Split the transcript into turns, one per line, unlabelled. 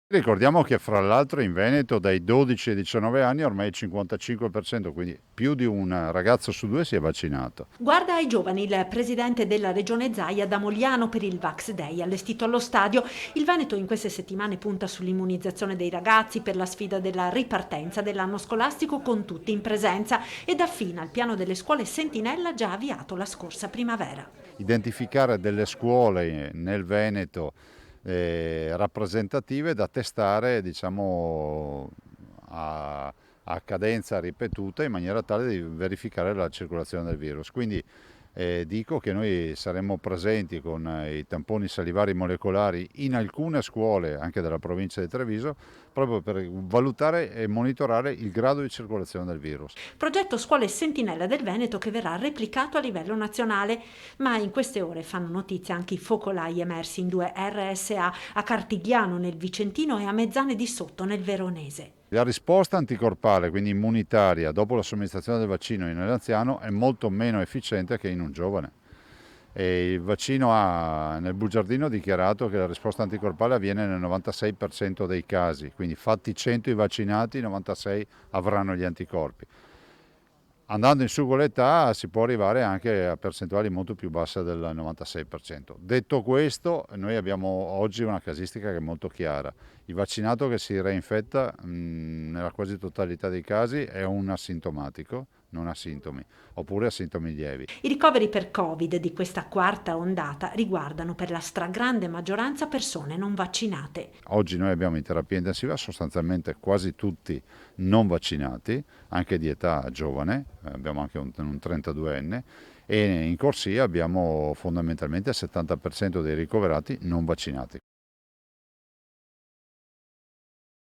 Ricordiamo che fra l'altro in Veneto dai 12 ai 19 anni ormai il 55%, quindi più di un ragazzo su due si è vaccinato.
Guarda ai giovani, il presidente della regione Zaia da Mogliano per il Vax Day allestito allo stadio. Il Veneto in queste settimane punta sull'immunizzazione dei ragazzi per la sfida della ripartenza dell'anno scolastico con tutti in presenza ed affina il piano delle scuole Sentinella già avviato la scorsa primavera.
Identificare delle scuole nel Veneto rappresentative da testare, diciamo, a cadenza ripetuta in maniera tale di verificare la circolazione del virus. Quindi dico che noi saremo presenti con i tamponi salivari molecolari in alcune scuole anche della provincia di Treviso proprio per valutare e monitorare il grado di circolazione del virus.
Progetto Scuole Sentinella del Veneto che verrà replicato a livello nazionale, ma in queste ore fanno notizia anche i focolai emersi in due RSA, a Cartigliano nel Vicentino e a Mezzane di Sotto nel Veronese.
La risposta anticorpale, quindi immunitaria, dopo la somministrazione del vaccino in un anziano è molto meno efficiente che in un giovane. E il vaccino nel bugiardino ha dichiarato che la risposta anticorpale avviene nel 96% dei casi, quindi fatti 100 i vaccinati, 96 avranno gli anticorpi. Andando in su con l'età si può arrivare anche a percentuali molto più basse del 96%. Detto questo, noi abbiamo oggi una casistica che è molto chiara. Il vaccinato che si reinfetta nella quasi totalità dei casi è un asintomatico, non ha sintomi, oppure ha sintomi lievi.
I ricoveri per Covid di questa quarta ondata riguardano per la stragrande maggioranza persone non vaccinate.
Oggi noi abbiamo in terapia intensiva sostanzialmente quasi tutti non vaccinati, anche di età giovane, abbiamo anche un 32enne, e in corsia abbiamo fondamentalmente il 70% dei ricoverati non vaccinati.